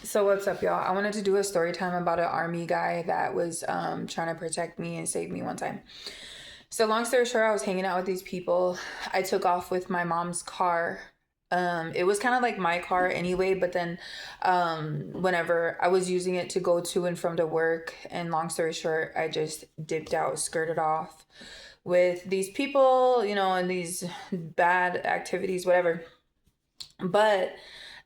So what's up, y'all? I wanted to do a story time about an army guy that was trying to protect me and save me one time. So long story short, I was hanging out with these people. I took off with my mom's car. It was kind of like my car anyway, but then whenever I was using it to go to and from to work, and long story short, I just dipped out, skirted off with these people, and these bad activities, whatever. But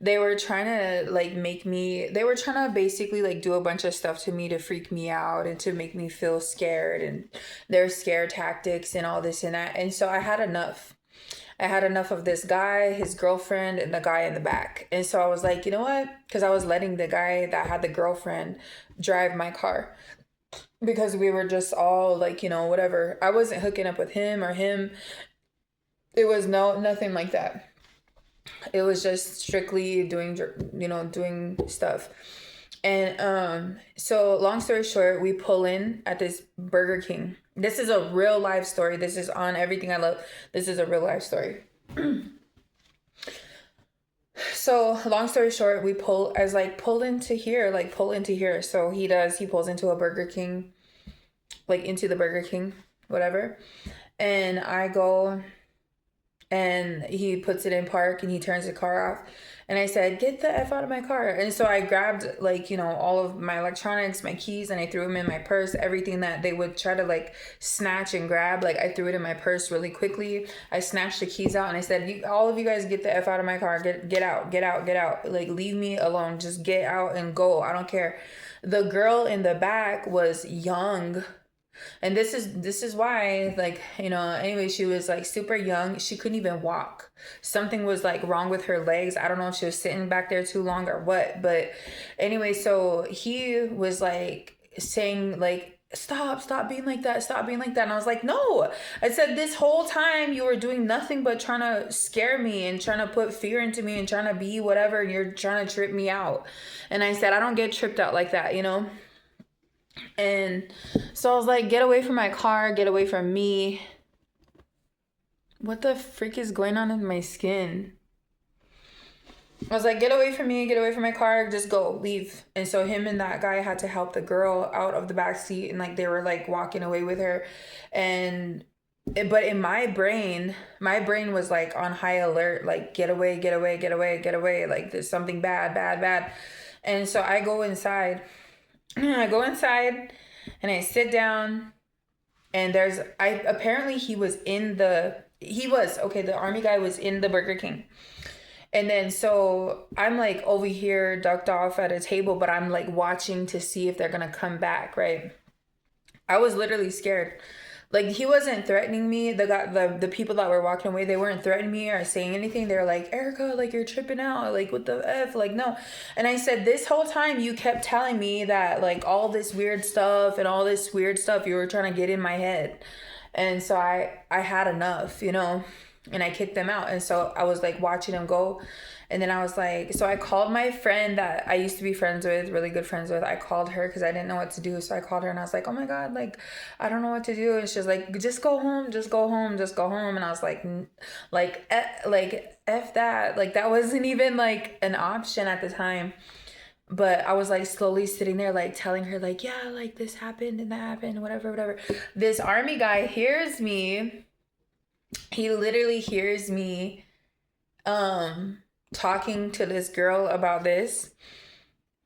they were trying to like they were trying to basically like do a bunch of stuff to me to freak me out and to make me feel scared, and their scare tactics and all this and that. And so I had enough. I had enough of this guy, his girlfriend, and the guy in the back. And so I was like, you know what? Because I was letting the guy that had the girlfriend drive my car because we were just all like, whatever. I wasn't hooking up with him or him. It was nothing like that. It was just strictly doing stuff. And so long story short, we pull in at this Burger King. This is a real life story. This is on Everything I Love. This is a real life story. So long story short, we pull as like pull into here, like pull into here. So he pulls into a Burger King, like into the Burger King, whatever. And I go and he puts it in park and he turns the car off. And I said, get the F out of my car. And so I grabbed like, all of my electronics, my keys, and I threw them in my purse. Everything that they would try to like snatch and grab, like I threw it in my purse really quickly. I snatched the keys out and I said, all of you guys get the F out of my car. Get out, get out, get out. Like leave me alone. Just get out and go. I don't care. The girl in the back was young, and this is why, like, anyway, she was like super young. She couldn't even walk. Something was like wrong with her legs. I don't know if she was sitting back there too long or what, but anyway, so he was like saying like, stop being like that, stop being like that. And I was like, no. I said, this whole time you were doing nothing but trying to scare me and trying to put fear into me and trying to be whatever, and you're trying to trip me out. And I said, I don't get tripped out like that. And so I was like, get away from my car, get away from me. What the freak is going on in my skin? I was like, get away from me, get away from my car, just go, leave. And so him and that guy had to help the girl out of the back seat, and like they were like walking away with her. And but in my brain was like on high alert, like get away, get away, get away, get away, like there's something bad, bad, bad. And so I go inside. I go inside and I sit down, and I apparently the army guy was in the Burger King. And then so I'm like over here ducked off at a table, but I'm like watching to see if they're gonna come back, right? I was literally scared. Like he wasn't threatening me. The people that were walking away, they weren't threatening me or saying anything. They were like, Erica, like you're tripping out. Like what the F? Like no. And I said, this whole time you kept telling me that like all this weird stuff and all this weird stuff you were trying to get in my head. And so I had enough. And I kicked them out. And so I was like watching them go. And then I was like, so I called my friend that I used to be friends with, really good friends with. I called her because I didn't know what to do. So I called her and I was like, oh my God, like, I don't know what to do. And she's like, just go home, just go home, just go home. And I was like, like, F that. Like, that wasn't even like an option at the time. But I was like slowly sitting there, like telling her, like, yeah, like this happened and that happened, whatever, whatever. This army guy hears me. He literally hears me um talking to this girl about this,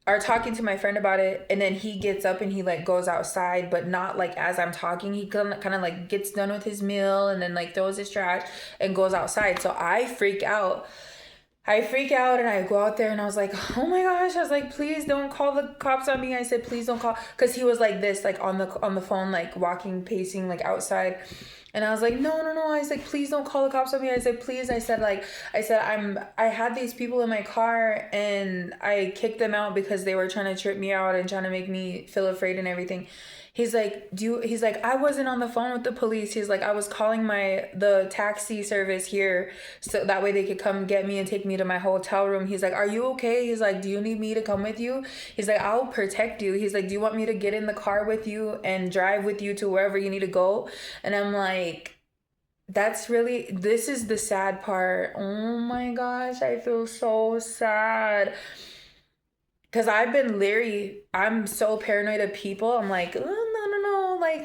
or talking to my friend about it, and then he gets up and he like goes outside, but not like as I'm talking. He kind of like gets done with his meal and then like throws his trash and goes outside. So I freak out and I go out there and I was like, oh my gosh. I was like, please don't call the cops on me. I said, please don't call, because he was like this, like on the phone, like walking, pacing, like outside. And I was like, no, no, no. I was like, please don't call the cops on me. I said, please. I had these people in my car and I kicked them out because they were trying to trip me out and trying to make me feel afraid and everything. He's like, I wasn't on the phone with the police. He's like, I was calling the taxi service here so that way they could come get me and take me to my hotel room. He's like, are you okay? He's like, do you need me to come with you? He's like, I'll protect you. He's like, do you want me to get in the car with you and drive with you to wherever you need to go? And I'm like, this is the sad part. Oh my gosh, I feel so sad. Because I've been leery. I'm so paranoid of people. I'm like, oh, no, no, no. Like,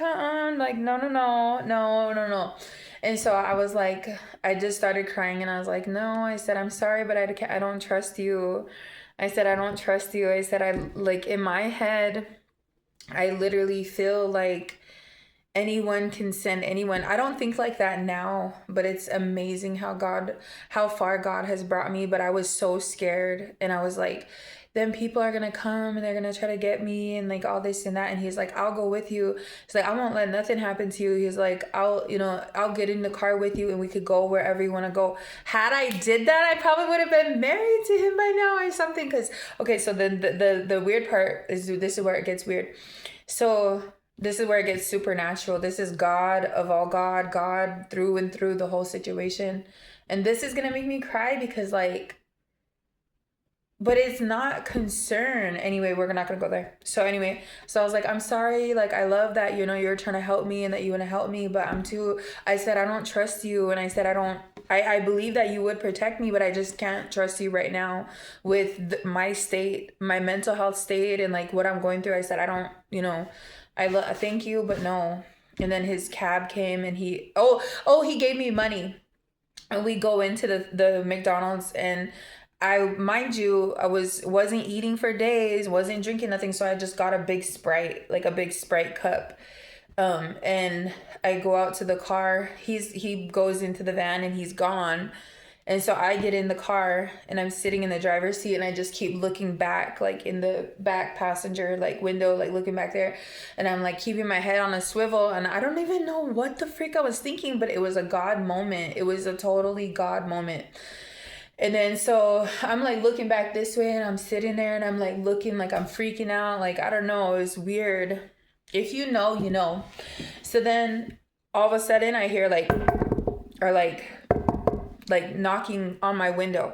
like, no, no, no, no, no, no. And so I was like, I just started crying and I was like, no, I said, I'm sorry, but I don't trust you. I said, I don't trust you. I said, like, in my head, I literally feel like anyone can send anyone. I don't think like that now, but it's amazing how far God has brought me. But I was so scared and I was like, then people are gonna come and they're gonna try to get me and like all this and that. And he's like, I'll go with you. He's like, I won't let nothing happen to you. He's like, I'll get in the car with you and we could go wherever you want to go. Had I did that, I probably would have been married to him by now or something. Cause okay, so then the weird part is, this is where it gets weird. So this is where it gets supernatural. This is God of all God through and through the whole situation. And this is going to make me cry because like, but it's not concern. Anyway, we're not going to go there. So anyway, so I was like, I'm sorry. Like, I love that, you're trying to help me and that you want to help me, but I said, I don't trust you. And I said, I believe that you would protect me, but I just can't trust you right now with my state, my mental health state and like what I'm going through. I said, I don't, thank you, but no. And then his cab came and he gave me money. And we go into the McDonald's and mind you, I wasn't eating for days, wasn't drinking nothing. So I just got a big Sprite, like a big Sprite cup. And I go out to the car. He goes into the van and he's gone. And so I get in the car and I'm sitting in the driver's seat and I just keep looking back, like in the back passenger, like window, like looking back there. And I'm like keeping my head on a swivel and I don't even know what the freak I was thinking, but it was a God moment. It was a totally God moment. And then so I'm like looking back this way and I'm sitting there and I'm like looking like I'm freaking out. Like, I don't know. It was weird. If you know, you know. So then all of a sudden I hear like knocking on my window.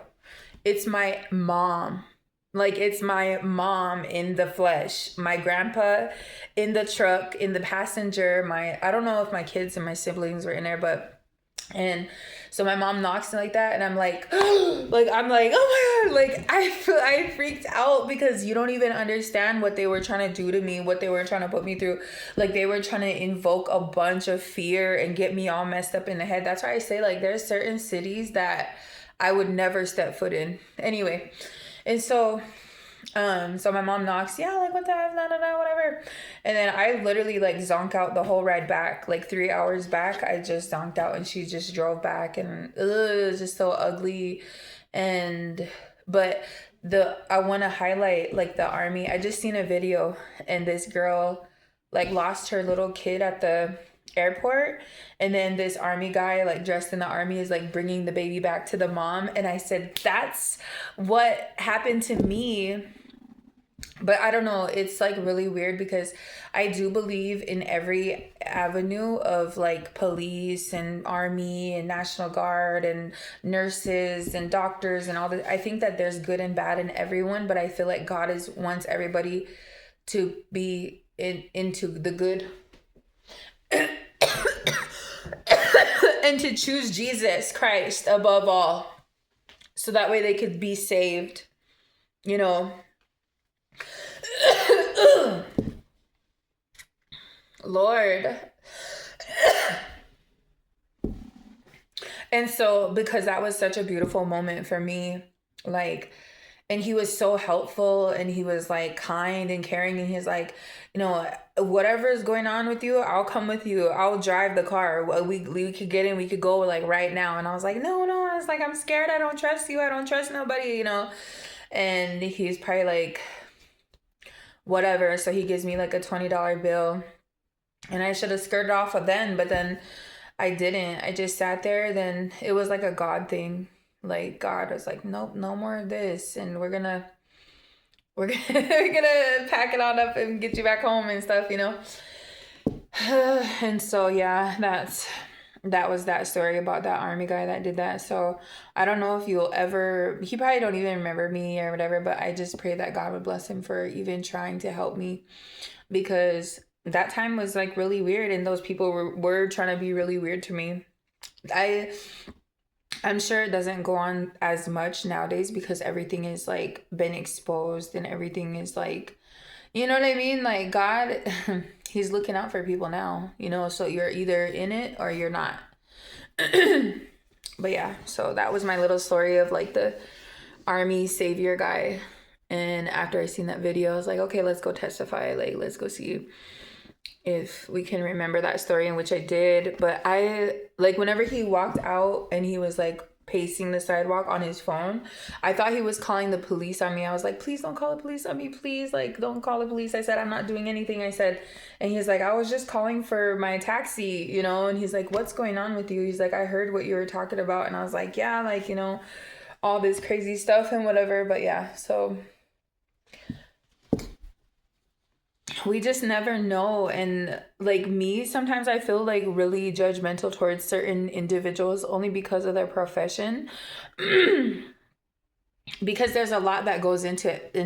It's my mom. Like, it's my mom in the flesh. My grandpa in the truck, in the passenger. I don't know if my kids and my siblings were in there, and so my mom knocks like that and I'm like, I'm like, oh my God, like I freaked out because you don't even understand what they were trying to do to me, what they were trying to put me through. Like, they were trying to invoke a bunch of fear and get me all messed up in the head. That's why I say, like, there's certain cities that I would never step foot in. Anyway, and so my mom knocks, yeah, like, what the hell, whatever. And then I literally like zonk out the whole ride back, like 3 hours back. I just zonked out and she just drove back and it was just so ugly. But I want to highlight like the army. I just seen a video and this girl like lost her little kid at the airport, and then this army guy like dressed in the army is like bringing the baby back to the mom. And I said, that's what happened to me. But I don't know, it's like really weird because I do believe in every avenue of like police and army and National Guard and nurses and doctors and all that. I think that there's good and bad in everyone, but I feel like God wants everybody to be into the good and to choose Jesus Christ above all, so that way they could be saved, Lord. And so, because that was such a beautiful moment for me, like, and he was so helpful and he was like kind and caring, and he's like, whatever is going on with you, I'll come with you. I'll drive the car. We could get in, we could go like right now. And I was like, no, I was like, I'm scared. I don't trust you. I don't trust nobody, And he's probably like, whatever. So he gives me like a $20 bill, and I should have skirted off of then, but then I didn't. I just sat there. Then it was like a God thing. Like, God was like, nope, no more of this, and we're gonna we're gonna pack it on up and get you back home and stuff, And so yeah, that was that story about that army guy that did that. So I don't know if he probably don't even remember me or whatever, but I just pray that God would bless him for even trying to help me, because that time was like really weird and those people were trying to be really weird to me. I'm sure it doesn't go on as much nowadays because everything is like been exposed and everything is like, you know what I mean? Like God, he's looking out for people now, you know, so you're either in it or you're not. But yeah, so that was my little story of like the army savior guy. And after I seen that video, I was like, okay, let's go testify. Like, let's go see if we can remember that story, in which I did. But I, like, whenever he walked out and he was like pacing the sidewalk on his phone, I thought he was calling the police on me. I was like, please don't call the police on me, please, like, don't call the police. I said, I'm not doing anything. I said, and he's like, I was just calling for my taxi, you know. And he's like, what's going on with you? He's like, I heard what you were talking about. And I was like, yeah, like, you know, all this crazy stuff and whatever. But yeah, so we just never know. And like me, sometimes I feel like really judgmental towards certain individuals only because of their profession. Because there's a lot that goes into